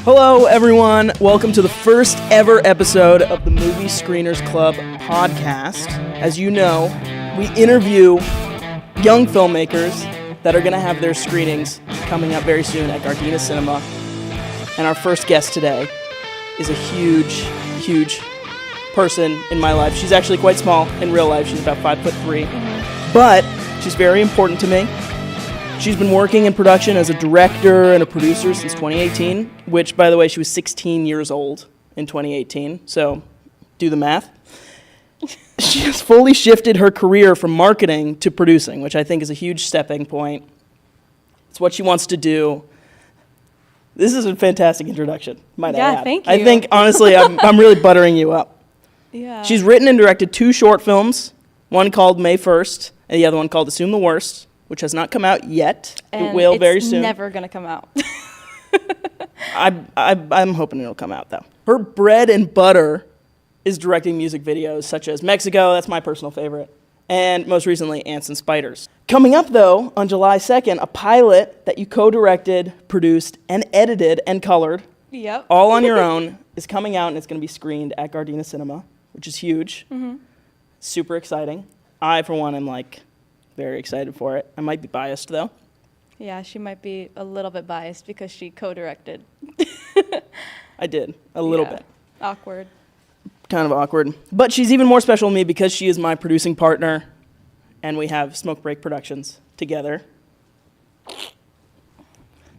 Hello, everyone. Welcome to the first ever episode of the Movie Screeners Club podcast. As you know, we interview young filmmakers that are going to have their screenings coming up very soon at Gardena Cinema. And our first guest today is a huge person in my life. She's actually quite small in real life. She's about 5'3", but she's very important to me. She's been working in production as a director and a producer since 2018, which, by the way, she was 16 years old in 2018, so do the math. She has fully shifted her career from marketing to producing, which I think is a huge stepping point. It's what she wants to do. This is a fantastic introduction, might I add. Yeah, thank you. I think, honestly, I'm really buttering you up. Yeah. She's written and directed 2 short films, one called May 1st, and the other one called Assume the Worst, which has not come out yet. And it will very soon. It's never going to come out. I'm hoping it'll come out, though. Her bread and butter is directing music videos such as Mexico, that's my personal favorite, and most recently, Ants and Spiders. Coming up, though, on July 2nd, a pilot that you co-directed, produced, and edited and colored, Yep. all on your own, is coming out, and it's going to be screened at Gardena Cinema, which is huge. Mm-hmm. Super exciting. I, for one, am very excited for it. I might be biased, though. Yeah, she might be a little bit biased because she co-directed. I did, a little bit. Awkward. Kind of awkward. But she's even more special to me because she is my producing partner, and we have Smokebreak Productions together.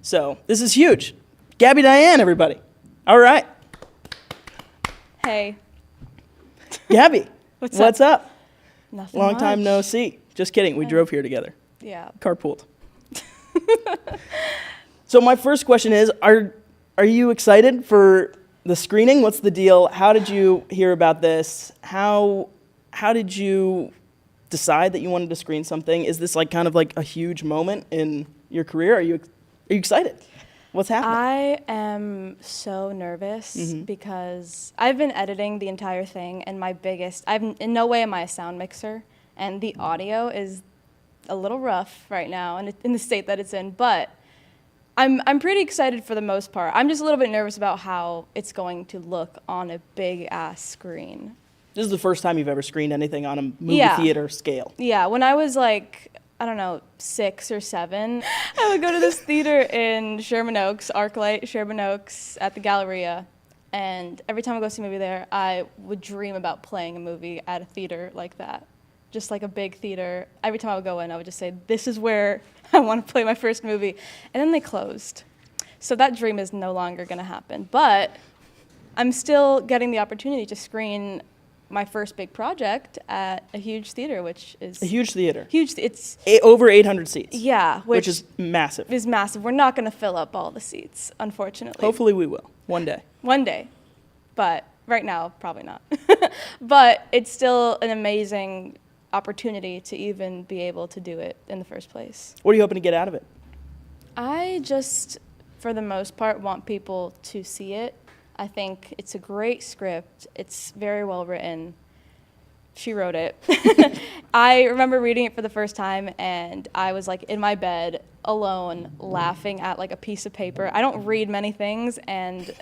So, this is huge. Gaby, Dayan, everybody. All right. Hey. Gaby, what's up? Nothing Long much. time no see. Just kidding. We drove here together. Yeah. Carpooled. So my first question is, are you excited for the screening? What's the deal? How did you hear about this? How did you decide that you wanted to screen something? Is this kind of a huge moment in your career? Are you excited? What's happening? I am so nervous because I've been editing the entire thing, and in no way am I a sound mixer, and the audio is a little rough right now in the state that it's in, but I'm pretty excited for the most part. I'm just a little bit nervous about how it's going to look on a big-ass screen. This is the first time you've ever screened anything on a movie theater scale. Yeah, when I was 6 or 7, I would go to this theater in Sherman Oaks, ArcLight, Sherman Oaks, at the Galleria, and every time I go see a movie there, I would dream about playing a movie at a theater like that. Just like a big theater. Every time I would go in, I would just say, this is where I want to play my first movie. And then they closed. So that dream is no longer going to happen. But I'm still getting the opportunity to screen my first big project at a huge theater, which is... A huge theater. Huge. It's... Over 800 seats. Yeah. Which is massive. Is massive. We're not going to fill up all the seats, unfortunately. Hopefully we will. One day. One day. But right now, probably not. But it's still an amazing opportunity to even be able to do it in the first place. What are you hoping to get out of it? I just, for the most part, want people to see it. I think it's a great script. It's very well written. She wrote it. I remember reading it for the first time, and I was in my bed alone laughing at a piece of paper. I don't read many things, and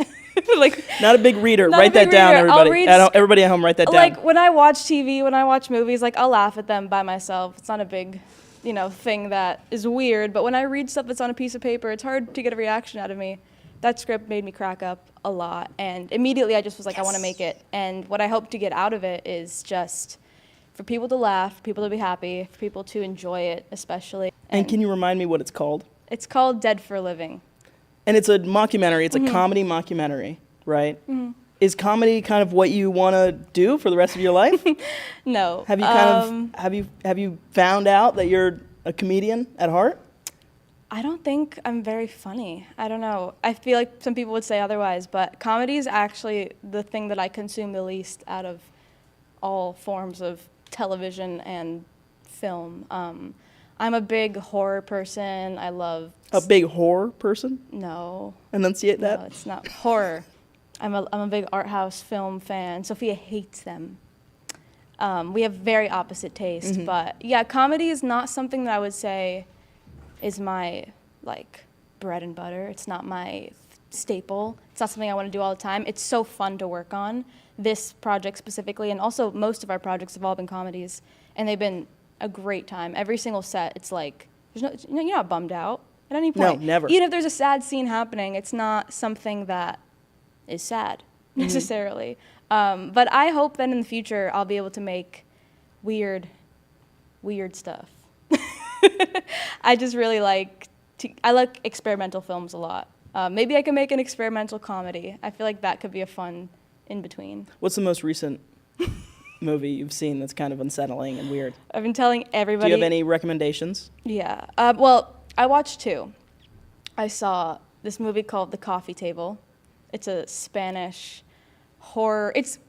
not a big reader. Write that down, everybody. Everybody at home, write that down. When I watch TV, when I watch movies, I'll laugh at them by myself. It's not a big, thing that is weird. But when I read stuff that's on a piece of paper, it's hard to get a reaction out of me. That script made me crack up a lot, and immediately I just was I want to make it. And what I hope to get out of it is just for people to laugh, for people to be happy, for people to enjoy it, especially. And can you remind me what it's called? It's called Dead for a Living. And it's a mockumentary. It's a comedy mockumentary, right? Mm-hmm. Is comedy kind of what you want to do for the rest of your life? No. Have you have you found out that you're a comedian at heart? I don't think I'm very funny. I don't know. I feel like some people would say otherwise, but comedy is actually the thing that I consume the least out of all forms of television and film. I'm a big horror person. I love... A big horror person? No. Enunciate that? No, it's not horror. I'm a big art house film fan. Sophia hates them. We have very opposite taste, but yeah, comedy is not something that I would say is my bread and butter. It's not my staple. It's not something I want to do all the time. It's so fun to work on, this project specifically, and also most of our projects have all been comedies, and they've been a great time. Every single set, it's like, you're not bummed out at any point. No, never. Even if there's a sad scene happening, it's not something that is sad necessarily. But I hope that in the future I'll be able to make weird stuff. I just really I like experimental films a lot. Maybe I can make an experimental comedy. I feel like that could be a fun in between. What's the most recent movie you've seen that's kind of unsettling and weird? I've been telling everybody. Do you have any recommendations? Yeah. Well, I watched two. I saw this movie called The Coffee Table. It's a Spanish horror. It's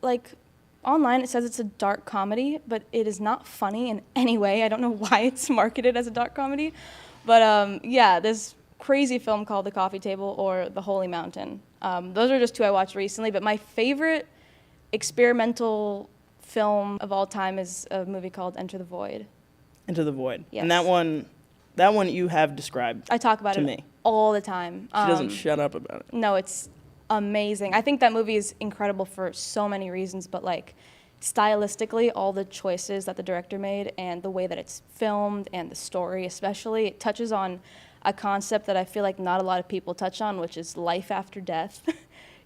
like online it says it's a dark comedy, but it is not funny in any way. I don't know why it's marketed as a dark comedy. But yeah, this crazy film called The Coffee Table or The Holy Mountain. Those are just two I watched recently, but my favorite experimental film of all time is a movie called Enter the Void. Into the Void. Yes. And that one you have described I talk about to it me. all the time. She doesn't shut up about it. No, it's amazing. I think that movie is incredible for so many reasons, but like stylistically, all the choices that the director made and the way that it's filmed and the story especially, it touches on a concept that I feel like not a lot of people touch on, which is life after death.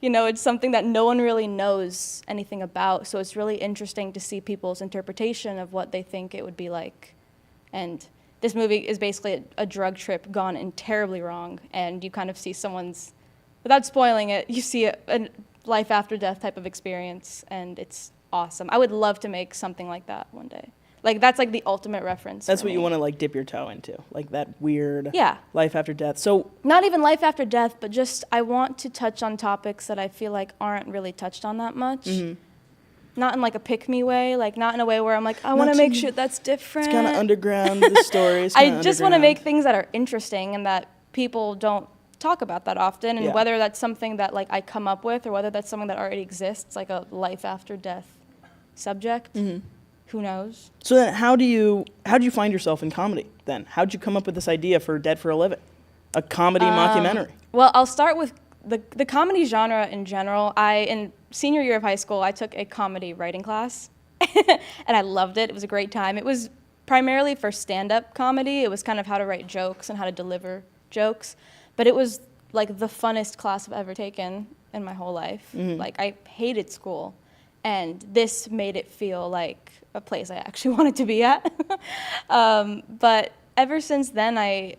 You know, it's something that no one really knows anything about, so it's really interesting to see people's interpretation of what they think it would be like. And this movie is basically a drug trip gone in terribly wrong, and you kind of see someone's, without spoiling it, you see a life after death type of experience, and it's awesome. I would love to make something like that one day. Like, that's like the ultimate reference. That's for what me. you want to like dip your toe into, like that weird Yeah. life after death. So Not even life after death, but just I want to touch on topics that I feel like aren't really touched on that much. Not in like a pick-me way, like not in a way where I'm like, I want to make shit that's different. it's kind of underground, the stories. I just want to make things that are interesting and that people don't talk about that often, and Yeah. whether that's something that like I come up with or whether that's something that already exists, like a life after death subject. Who knows? So then how do you find yourself in comedy then? How'd you come up with this idea for Dead for a Living? A comedy mockumentary? Well, I'll start with the comedy genre in general. In senior year of high school, I took a comedy writing class, and I loved it. It was a great time. It was primarily for stand-up comedy. It was kind of how to write jokes and how to deliver jokes. But it was like the funnest class I've ever taken in my whole life. Like, I hated school, and this made it feel like a place I actually wanted to be at. But ever since then, I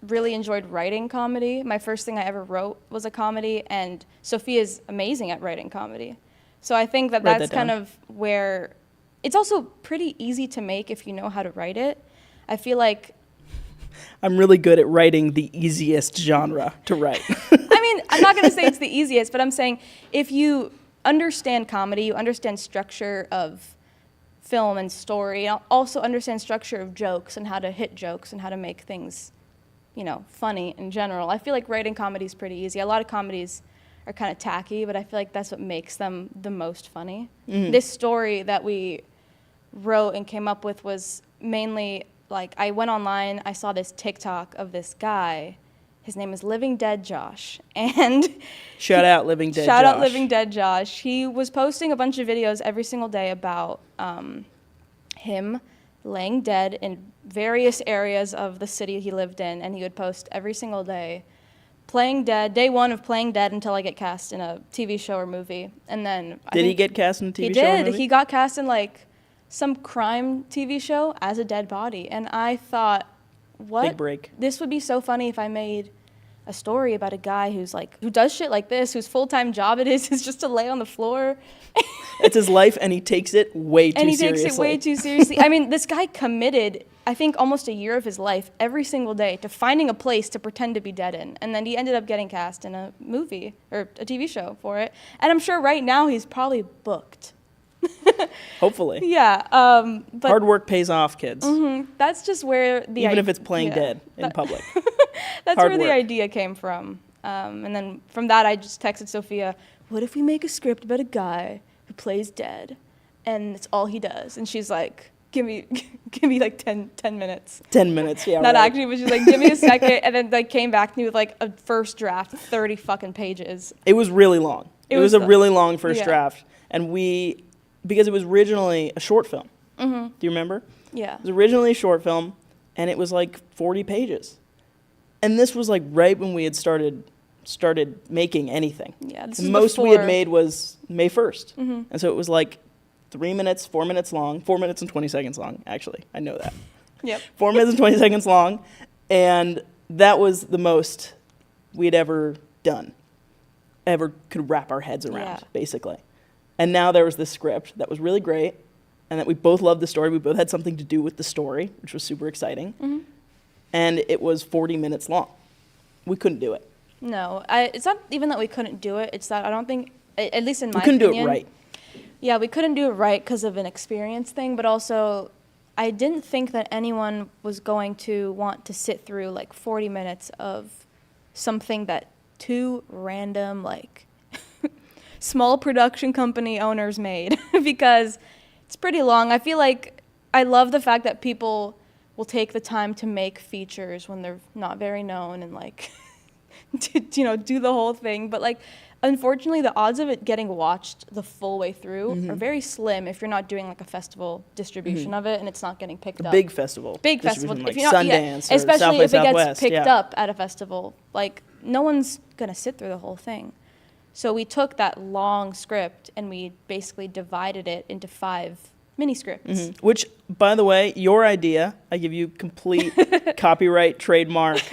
really enjoyed writing comedy. My first thing I ever wrote was a comedy, and Sophia's amazing at writing comedy. So I think that that's kind of where it's also pretty easy to make if you know how to write it. I feel like I'm really good at writing the easiest genre to write. I mean, I'm not going to say it's the easiest, but I'm saying if you understand comedy, you understand structure of film and story, and also understand structure of jokes and how to hit jokes and how to make things, you know, funny in general. I feel like writing comedy is pretty easy. A lot of comedies are kind of tacky, but I feel like that's what makes them the most funny. This story that we wrote and came up with was mainly like I went online, I saw this TikTok of this guy. His name is Living Dead Josh, and Shout out Living Dead Josh. Shout out Living Dead Josh. He was posting a bunch of videos every single day about him laying dead in various areas of the city he lived in, and he would post every single day, playing dead, day one of playing dead until I get cast in a TV show or movie. And then Did he get cast in a TV he show or did. movie? He got cast in like some crime TV show as a dead body, and I thought, what? Big break. This would be so funny if I made a story about a guy who does shit like this, whose full-time job it is just to lay on the floor. It's his life, and he takes it way too seriously. Takes it way too seriously. I mean, this guy committed, I think, almost a year of his life every single day to finding a place to pretend to be dead in. And then he ended up getting cast in a movie or a TV show for it. And I'm sure right now he's probably booked. Hopefully. Yeah. But Hard work pays off, kids. that's just where Even if it's playing dead in public. That's Hard where work. the idea came from. And then from that, I just texted Sophia, what if we make a script about a guy who plays dead and it's all he does? And she's like, give me like 10 minutes. 10 minutes, yeah. Not right. actually, but she's like, give me a second, and then like came back to me with like a first draft, 30 fucking pages. It was really long. It was a really long first yeah. draft. And because it was originally a short film. Mm-hmm. Do you remember? Yeah. It was originally a short film, and it was like 40 pages. And this was like right when we had started making anything. Yeah, this the was most we before. had made was May 1st. Mm-hmm. And so it was like 3 minutes, 4 minutes long, 4 minutes and 20 seconds long, actually. I know that. Yep. 4 minutes and 20 seconds long. And that was the most we'd ever done, ever could wrap our heads around, Yeah. basically. And now there was this script that was really great, and that we both loved the story. We both had something to do with the story, which was super exciting. Mm-hmm. And it was 40 minutes long. We couldn't do it. No, it's not even that we couldn't do it. It's that I don't think, at least in my We couldn't opinion, do it right. Yeah, we couldn't do it right because of an experience thing, but also I didn't think that anyone was going to want to sit through like 40 minutes of something that two random like small production company owners made because it's pretty long. I feel like I love the fact that people will take the time to make features when they're not very known and like to, do the whole thing, but like unfortunately the odds of it getting watched the full way through are very slim if you're not doing like a festival distribution of it and it's not getting picked up. Big festival. Big festival. Like if you're not, Sundance or especially South by if it gets Southwest, picked yeah. up at a festival, like no one's gonna sit through the whole thing. So we took that long script and we basically divided it into 5 mini scripts. Which, by the way, your idea, I give you complete copyright, trademark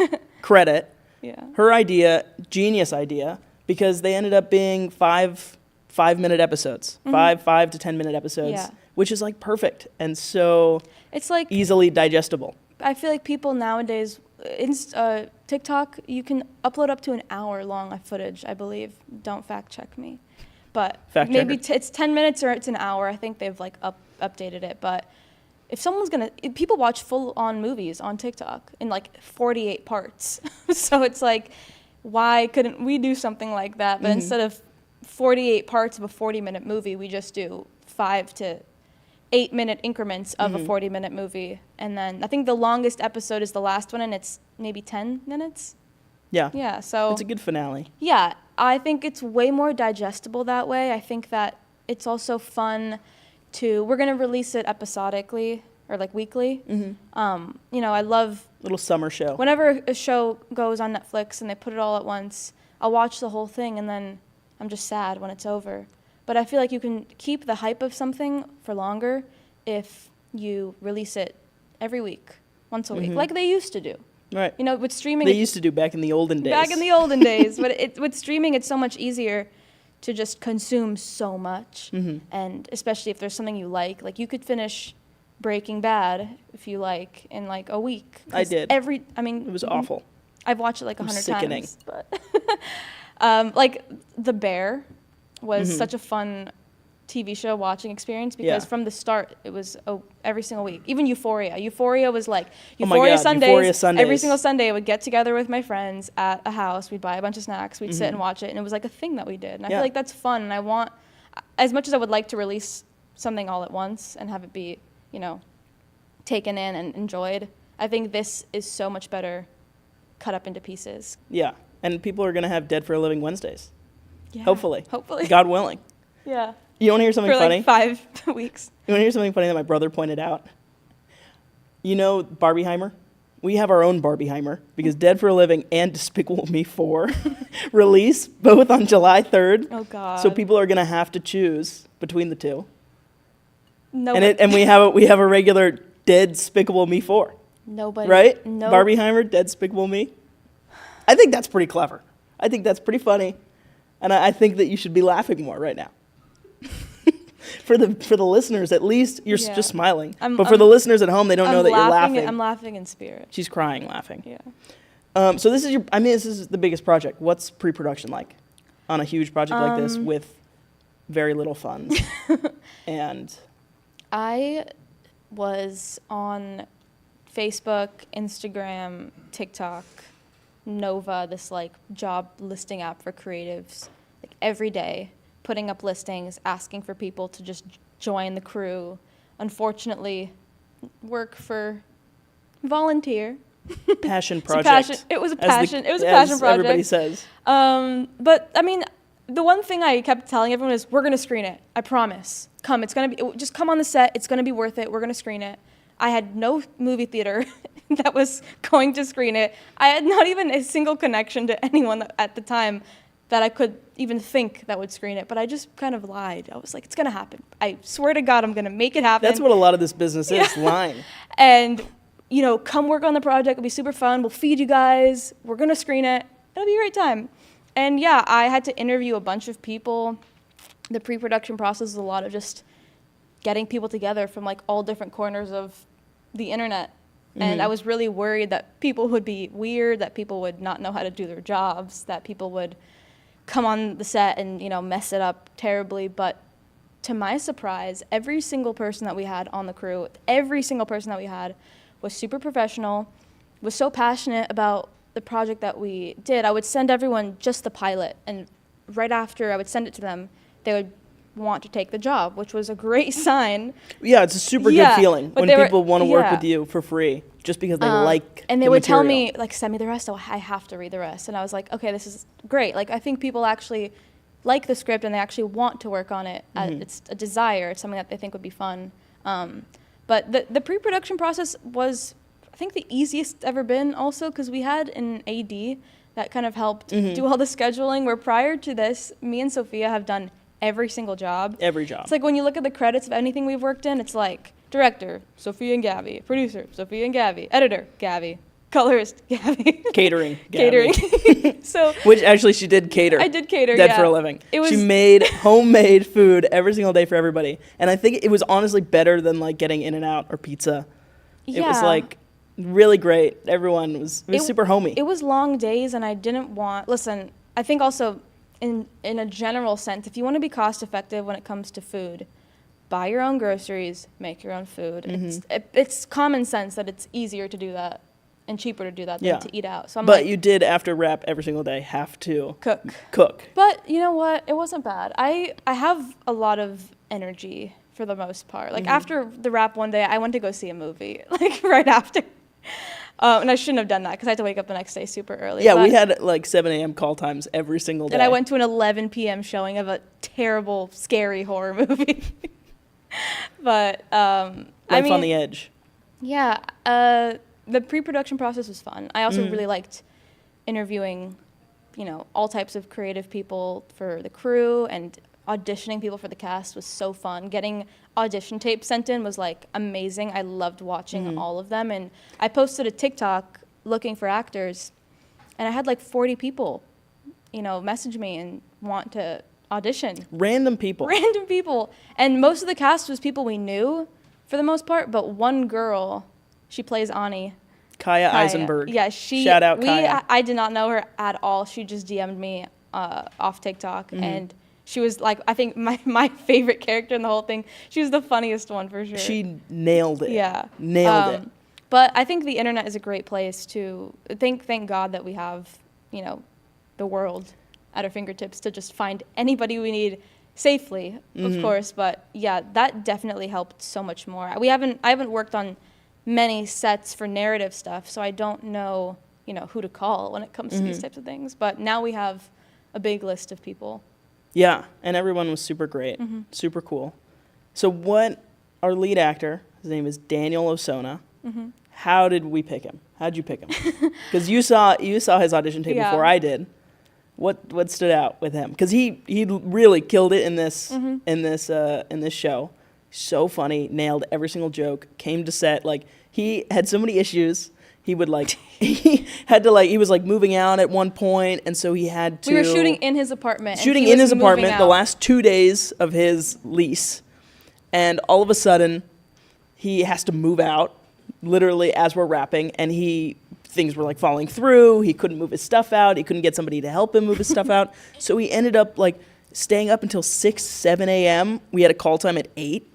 credit. Yeah. Her idea, genius idea, because they ended up being 5-minute episodes, 5 to 10 minute episodes, Yeah. which is like perfect and so It's like easily digestible. I feel like people nowadays, TikTok, you can upload up to an hour long of footage, I believe. Don't fact check me. But Fact maybe checker. it's 10 minutes or it's an hour. I think they've like updated it. But if people watch full on movies on TikTok in like 48 parts. So it's like, why couldn't we do something like that? But instead of 48 parts of a 40-minute movie, we just do 5 to 8-minute increments of a 40-minute movie. And then I think the longest episode is the last one, and it's maybe 10 minutes. Yeah. Yeah, so It's a good finale. yeah, I think it's way more digestible that way. I think that it's also fun we're going to release it episodically or like weekly. I love Little summer show. whenever a show goes on Netflix and they put it all at once, I'll watch the whole thing and then I'm just sad when it's over. But I feel like you can keep the hype of something for longer if you release it every week, once a week, like they used to do. Right. With streaming, They used to do back in the olden days. back in the olden days, but with streaming, it's so much easier to just consume so much, and especially if there's something you like you could finish Breaking Bad if you like in like a week. I did. It was awful. I've watched it like It was 100 sickening. times, but like The Bear was such a fun TV show watching experience because from the start it was every single week. Even Euphoria was like Oh my God, Sundays. Euphoria Sundays. Every single Sunday I would get together with my friends at a house. We'd buy a bunch of snacks. We'd sit and watch it, and it was like a thing that we did. And I feel like that's fun. And I want, as much as I would like to release something all at once and have it be, taken in and enjoyed, I think this is so much better cut up into pieces. Yeah. And people are going to have Dead for a Living Wednesdays. Yeah. Hopefully. Hopefully. God willing. Yeah. You want to hear something For funny? like 5 weeks. You want to hear something funny that my brother pointed out? You know Barbieheimer? We have our own Barbieheimer because Dead for a Living and Despicable Me 4 release both on July 3rd. Oh God. So people are going to have to choose between the two. No. And we have a regular Dead Despicable Me 4. Nobody. Right? No. Barbieheimer, Dead Despicable Me. I think that's pretty clever. I think that's pretty funny. And I think that you should be laughing more right now. For the listeners, at least, you're just smiling. But for the listeners at home, they don't know that you're laughing. I'm laughing in spirit. She's crying laughing. Yeah. So this is the biggest project. What's pre-production like on a huge project like this with very little funds? And I was on Facebook, Instagram, TikTok, Nova, this like job listing app for creatives, like every day, putting up listings, asking for people to just join the crew. Unfortunately, work for volunteer. Passion It was a project. It was a as passion. It was a as passion project. everybody says. But I mean, the one thing I kept telling everyone is, we're gonna screen it. I promise. Come. It's gonna be. Just come on the set. It's gonna be worth it. We're gonna screen it. I had no movie theater that was going to screen it. I had not even a single connection to anyone at the time that I could even think that would screen it. But I just kind of lied. I was like, it's gonna happen. I swear to God, I'm gonna make it happen. That's what a lot of this business is, lying. And, you know, come work on the project. It'll be super fun. We'll feed you guys. We're going to screen it. It'll be a great time. And, yeah, I had to interview a bunch of people. The pre-production process is a lot of just getting people together from, like, all different corners of the internet. And I was really worried that people would be weird, that people would not know how to do their jobs, that people would come on the set and, you know, mess it up terribly. But to my surprise, every single person that we had on the crew, every single person that we had was super professional, was so passionate about the project that we did. I would send everyone just the pilot, and right after I would send it to them, they would want to take the job, which was a great sign. Yeah, it's a super good feeling when people want to work with you for free just because they like and they the would material. tell me, like, send me the rest. Oh, I have to read the rest. And I was like, okay, this is great. Like, I think people actually like the script and they actually want to work on it. It's a desire. It's something that they think would be fun. But the pre-production process was, I think, the easiest it's ever been also, because we had an AD that kind of helped do all the scheduling, where prior to this, me and Sophia have done every single job. Every job. It's like when you look at the credits of anything we've worked in, it's like director, Sophia and Gaby, producer, Sophia and Gaby, editor, Gaby, colorist, Gaby. Catering. Gaby. Catering. So, which actually she did cater. I did cater, for a living. She made homemade food every single day for everybody. And I think it was honestly better than like getting In-N-Out or pizza. Yeah. It was like really great. Everyone was super homey. It was long days, and I didn't want, listen, I think also in a general sense, if you want to be cost effective when it comes to food, buy your own groceries, make your own food. It's common sense that it's easier to do that and cheaper to do that than to eat out. So but you did, after rap every single day, have to cook. But you know what? It wasn't bad. I have a lot of energy for the most part. Like after the rap one day, I went to go see a movie, like right after. And I shouldn't have done that because I had to wake up the next day super early. Yeah, we had like 7 a.m. call times every single day. And I went to an 11 p.m. showing of a terrible, scary horror movie. But Life on the edge. Yeah, the pre-production process was fun. I also really liked interviewing, you know, all types of creative people for the crew, and auditioning people for the cast was so fun. Getting audition tapes sent in was like amazing. I loved watching all of them, and I posted a TikTok looking for actors, and I had like 40 people, you know, message me and want to audition. Random people. And most of the cast was people we knew for the most part, but one girl, she plays Ani. Kaya Eisenberg. Yeah, Shout out Kaya. I did not know her at all. She just DM'd me off TikTok, and she was like, I think my favorite character in the whole thing. She was the funniest one for sure. She nailed it. Yeah. Nailed it. But I think the internet is a great place to thank God that we have, you know, the world at our fingertips to just find anybody we need safely, of course. But yeah, that definitely helped so much more. I haven't worked on many sets for narrative stuff, so I don't know, you know, who to call when it comes to these types of things. But now we have a big list of people. Yeah, and everyone was super great, super cool. So our lead actor, his name is Daniel Osona. How did we pick him? How'd you pick him? Because you saw his audition tape before I did. What stood out with him? Because he really killed it in this show. So funny, nailed every single joke. Came to set, like, he had so many issues. He would like he was like moving out at one point, and so he had to. We were shooting in his apartment. The last 2 days of his lease, and all of a sudden, he has to move out, literally as we're wrapping, and things were like falling through. He couldn't move his stuff out. He couldn't get somebody to help him move his stuff out. So he ended up like staying up until 6, 7 a.m. We had a call time at 8,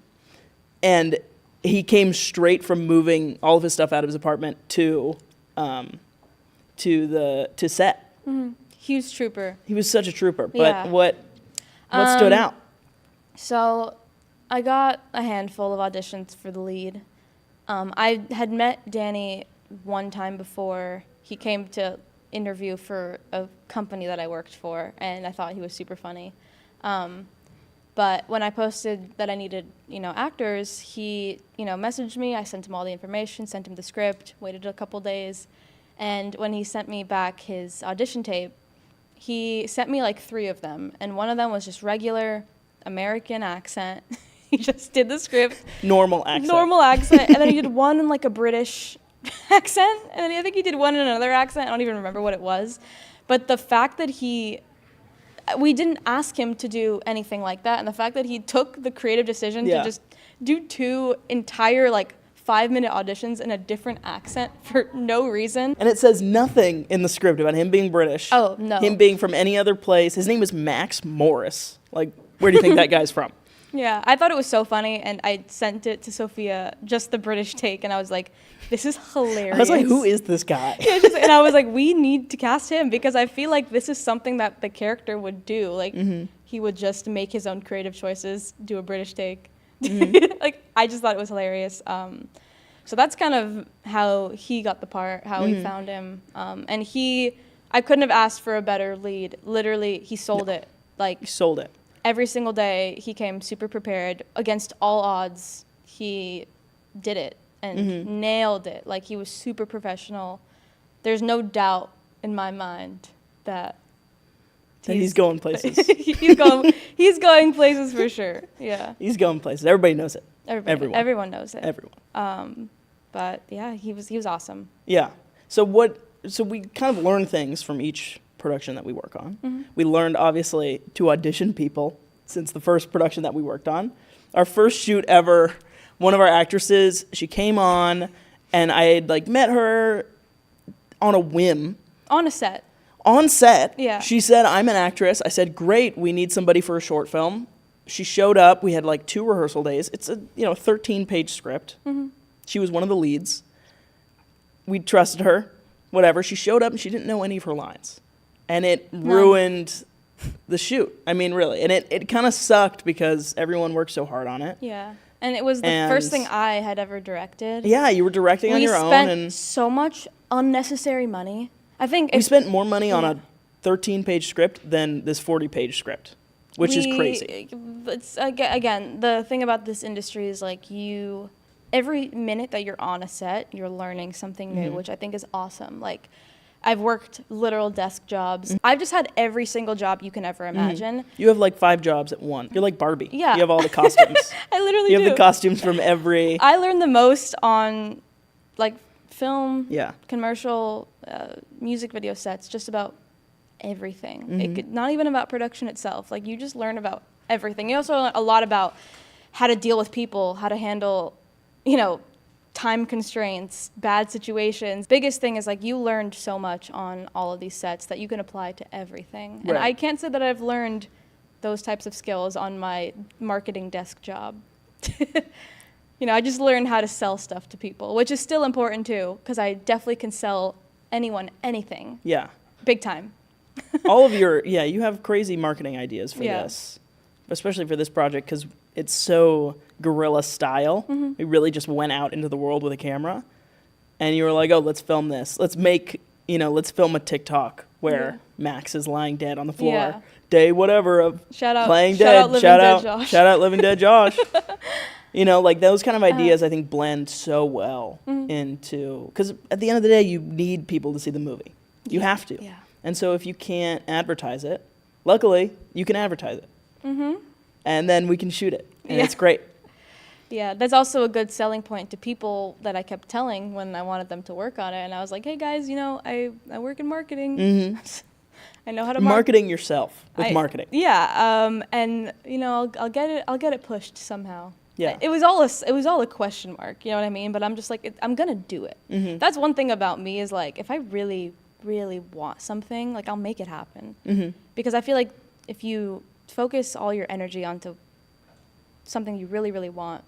and he came straight from moving all of his stuff out of his apartment to set. Huge trooper. He was such a trooper. But what stood out? So I got a handful of auditions for the lead. I had met Danny one time before. He came to interview for a company that I worked for, and I thought he was super funny. But when I posted that I needed, actors, he, messaged me. I sent him all the information, sent him the script, waited a couple days. And when he sent me back his audition tape, he sent me like 3 of them. And one of them was just regular American accent. He just did the script. Normal accent. And then he did one in like a British accent. And then I think he did one in another accent. I don't even remember what it was. But the fact that we didn't ask him to do anything like that. And the fact that he took the creative decision to just do 2 entire, 5-minute auditions in a different accent for no reason. And it says nothing in the script about him being British. Oh, no. Him being from any other place. His name is Max Morris. Like, where do you think that guy's from? Yeah, I thought it was so funny, and I sent it to Sophia, just the British take, and I was like, this is hilarious. I was like, who is this guy? And I was like, we need to cast him, because I feel like this is something that the character would do. Like, he would just make his own creative choices, do a British take. I just thought it was hilarious. So that's kind of how he got the part, how we found him. And I couldn't have asked for a better lead. Literally, he sold it. He sold it. Every single day, he came super prepared. Against all odds, he did it and nailed it. Like, he was super professional. There's no doubt in my mind that he's going places. he's going places for sure. Yeah. He's going places. Everybody knows it. Everyone knows it. Everyone. But yeah, he was awesome. Yeah. So we kind of learn things from each production that we work on. We learned, obviously, to audition people since the first production that we worked on. Our first shoot ever, one of our actresses, she came on, and I had met her on a whim. On a set. On set. Yeah. She said, I'm an actress. I said, great, we need somebody for a short film. She showed up. We had 2 rehearsal days. It's a 13-page script. She was one of the leads. We trusted her. Whatever. She showed up, and she didn't know any of her lines. And it ruined the shoot. I mean, really. And it kind of sucked because everyone worked so hard on it. Yeah. And it was the first thing I had ever directed. Yeah, you were directing on your own. We spent so much unnecessary money. I think we spent more money on a 13-page script than this 40-page script, which is crazy. It's, again, the thing about this industry is every minute that you're on a set, you're learning something new, which I think is awesome. I've worked literal desk jobs. I've just had every single job you can ever imagine. You have 5 jobs at one. You're like Barbie. Yeah. You have all the costumes. I literally do. You have the costumes from every... I learned the most on film, commercial, music video sets, just about everything. Not even about production itself. You just learn about everything. You also learn a lot about how to deal with people, how to handle, time constraints, bad situations. Biggest thing is you learned so much on all of these sets that you can apply to everything. Right. And I can't say that I've learned those types of skills on my marketing desk job. I just learned how to sell stuff to people, which is still important too, because I definitely can sell anyone anything. Yeah. Big time. All of you have crazy marketing ideas for this, especially for this project, because it's so guerrilla style. We really just went out into the world with a camera, and you were like, oh, let's film this. Let's film a TikTok where Max is lying dead on the floor. Yeah. Day whatever of playing dead. Shout out Living Dead Josh. Those kind of ideas I think blend so well into, because at the end of the day, you need people to see the movie. You have to. Yeah. And so if you can't advertise it, luckily, you can advertise it. And then we can shoot it. And it's great. Yeah, that's also a good selling point to people that I kept telling when I wanted them to work on it. And I was like, hey, guys, I work in marketing. I know how to marketing yourself with marketing. Yeah, and I'll get it pushed somehow. Yeah. It was all a question mark, you know what I mean? But I'm just like, I'm gonna do it. That's one thing about me is if I really, really want something, I'll make it happen. Because I feel like if you focus all your energy onto something you really, really want,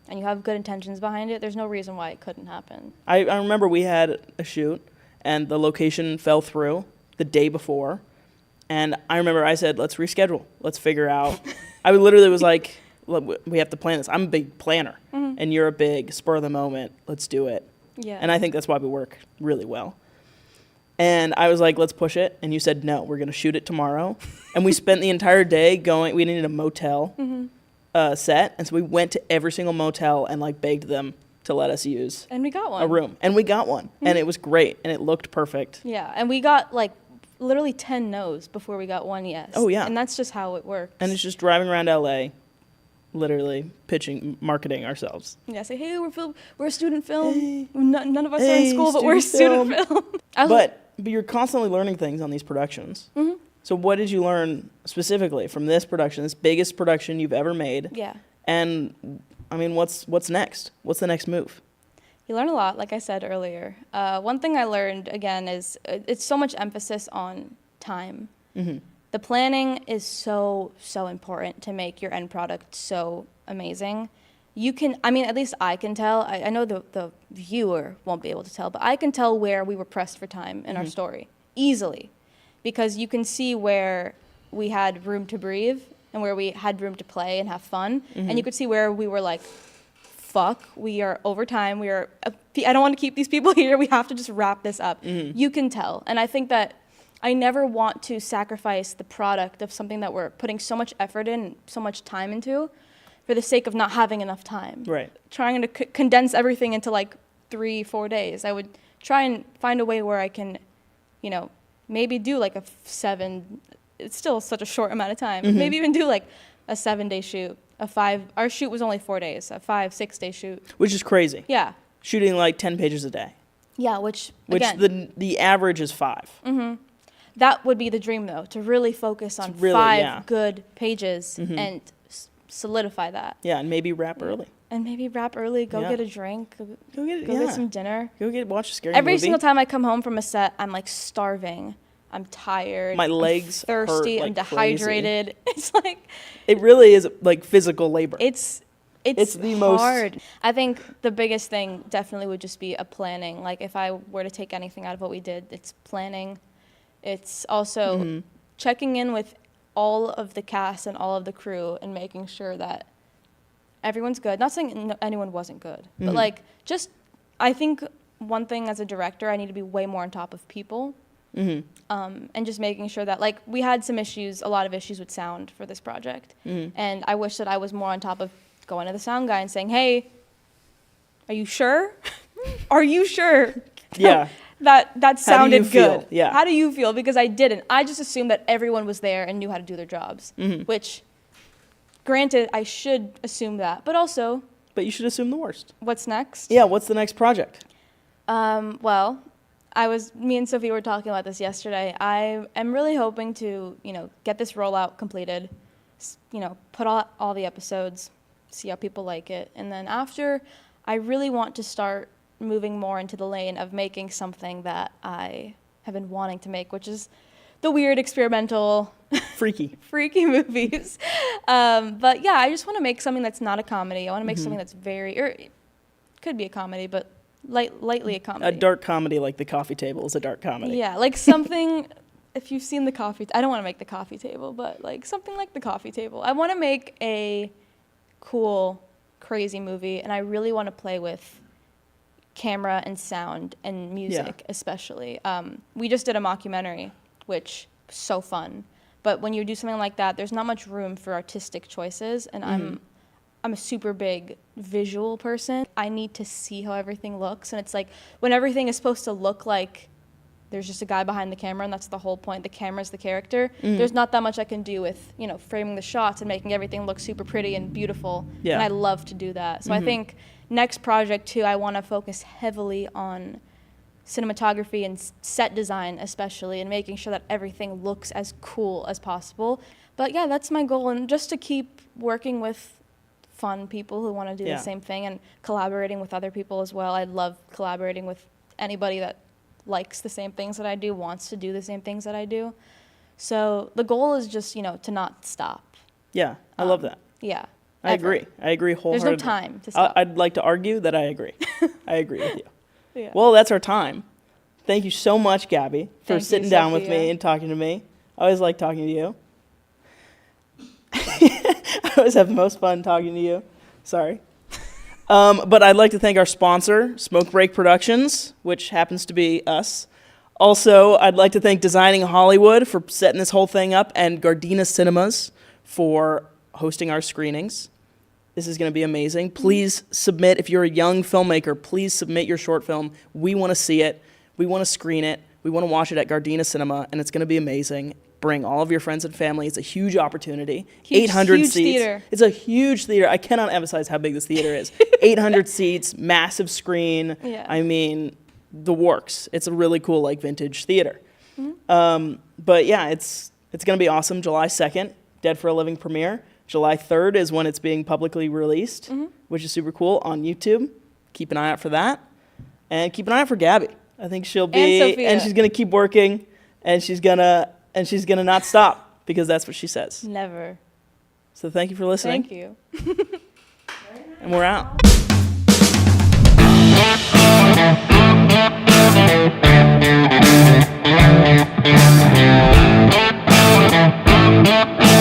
and you have good intentions behind it, there's no reason why it couldn't happen. I remember we had a shoot, and the location fell through the day before, and I remember I said, let's reschedule. Let's figure out. I literally was like, we have to plan this. I'm a big planner. and you're a big spur of the moment, let's do it. Yeah. And I think that's why we work really well. And I was like, let's push it. And you said, no, we're going to shoot it tomorrow. And we spent the entire day going, we needed a motel set. And so we went to every single motel and like begged them to let us use And we got one. a room. And we got one. And it was great. And it looked perfect. Yeah. And we got like literally 10 no's before we got one yes. Oh, yeah. And that's just how it works. And it's just driving around LA, literally pitching, marketing ourselves. Yeah, say, hey, we're a student film. Hey. None of us are in school, but we're a student film. But you're constantly learning things on these productions. Mm-hmm. So what did you learn specifically from this production, this biggest production you've ever made? Yeah. And, I mean, what's next? What's the next move? You learn a lot, like I said earlier. One thing I learned, again, is it's so much emphasis on time. Mm-hmm. The planning is so important to make your end product so amazing. You can, I mean, at least I can tell. I know the viewer won't be able to tell, but I can tell where we were pressed for time in our story easily, because you can see where we had room to breathe and where we had room to play and have fun, and you could see where we were like, fuck, we are over time. I don't want to keep these people here. We have to just wrap this up. You can tell, and I think that I never want to sacrifice the product of something that we're putting so much effort in, so much time into, for the sake of not having enough time. Right. Trying to condense everything into like 3-4 days. I would try and find a way where I can, maybe do like a 7, it's still such a short amount of time, maybe even do like a 7-day shoot, our shoot was only 4 days, a 5-6 day shoot. Which is crazy. Yeah. Shooting like 10 pages a day. Yeah, which again, the average is 5. That would be the dream though, to really focus on 5 good pages and solidify that. Yeah, and maybe wrap early. And maybe wrap early, go get a drink, go get some dinner. Watch a scary Every movie. single time I come home from a set, I'm like starving. I'm tired. My legs I'm thirsty. hurt like I'm dehydrated. Crazy. It's like it really is like physical labor. It's the hard. most. I think the biggest thing definitely would just be a planning. Like if I were to take anything out of what we did, it's planning. It's also checking in with all of the cast and all of the crew and making sure that everyone's good. Not saying anyone wasn't good, but like just I think one thing as a director, I need to be way more on top of people. And just making sure that, like, we had a lot of issues with sound for this project. And I wish that I was more on top of going to the sound guy and saying, hey, are you sure? Are you sure? Yeah. That sounded good. Yeah. How do you feel? Because I didn't. I just assumed that everyone was there and knew how to do their jobs, which, granted, I should assume that. But also... But you should assume the worst. What's next? Yeah, what's the next project? Well... me and Sophie were talking about this yesterday. I am really hoping to, get this rollout completed, put all the episodes, see how people like it. And then after, I really want to start moving more into the lane of making something that I have been wanting to make, which is the weird experimental freaky movies. But yeah, I just want to make something that's not a comedy. I want to make something that's it could be a comedy, but lightly a comedy. A dark comedy like The Coffee Table is a dark comedy. Yeah, like something, if you've seen I don't want to make The Coffee Table, but like something like The Coffee Table. I want to make a cool, crazy movie, and I really want to play with camera and sound and music, especially. We just did a mockumentary, which was so fun. But when you do something like that, there's not much room for artistic choices, and I'm a super big visual person. I need to see how everything looks. And it's like when everything is supposed to look like there's just a guy behind the camera, and that's the whole point. The camera's the character. There's not that much I can do with, framing the shots and making everything look super pretty and beautiful. Yeah. And I love to do that. So I think next project too, I want to focus heavily on cinematography and set design especially, and making sure that everything looks as cool as possible. But yeah, that's my goal. And just to keep working with fun people who want to do the same thing and collaborating with other people as well. I love collaborating with anybody that likes the same things that I do, wants to do the same things that I do. So the goal is just, to not stop. Yeah, I love that. Yeah. I agree wholeheartedly. There's no time to stop. I'd like to argue that I agree. I agree with you. Yeah. Well, that's our time. Thank you so much, Gaby, for sitting down with me and talking to me. I always like talking to you. I always have the most fun talking to you. Sorry. But I'd like to thank our sponsor, Smokebreak Productions, which happens to be us. Also, I'd like to thank Designing Hollywood for setting this whole thing up, and Gardena Cinemas for hosting our screenings. This is going to be amazing. Please submit, if you're a young filmmaker, please submit your short film. We want to see it. We want to screen it. We want to watch it at Gardena Cinema, and it's going to be amazing. Bring all of your friends and family. It's a huge opportunity. 800 huge seats. Theater. It's a huge theater. I cannot emphasize how big this theater is. 800 seats, massive screen. Yeah. I mean, the works. It's a really cool, like, vintage theater. But yeah, it's going to be awesome. July 2nd, Dead for a Living premiere. July 3rd is when it's being publicly released, which is super cool on YouTube. Keep an eye out for that. And keep an eye out for Gaby. I think she'll be, and she's going to keep working, and she's going to not stop, because that's what she says. Never. So thank you for listening. Thank you. And we're out. Thank you.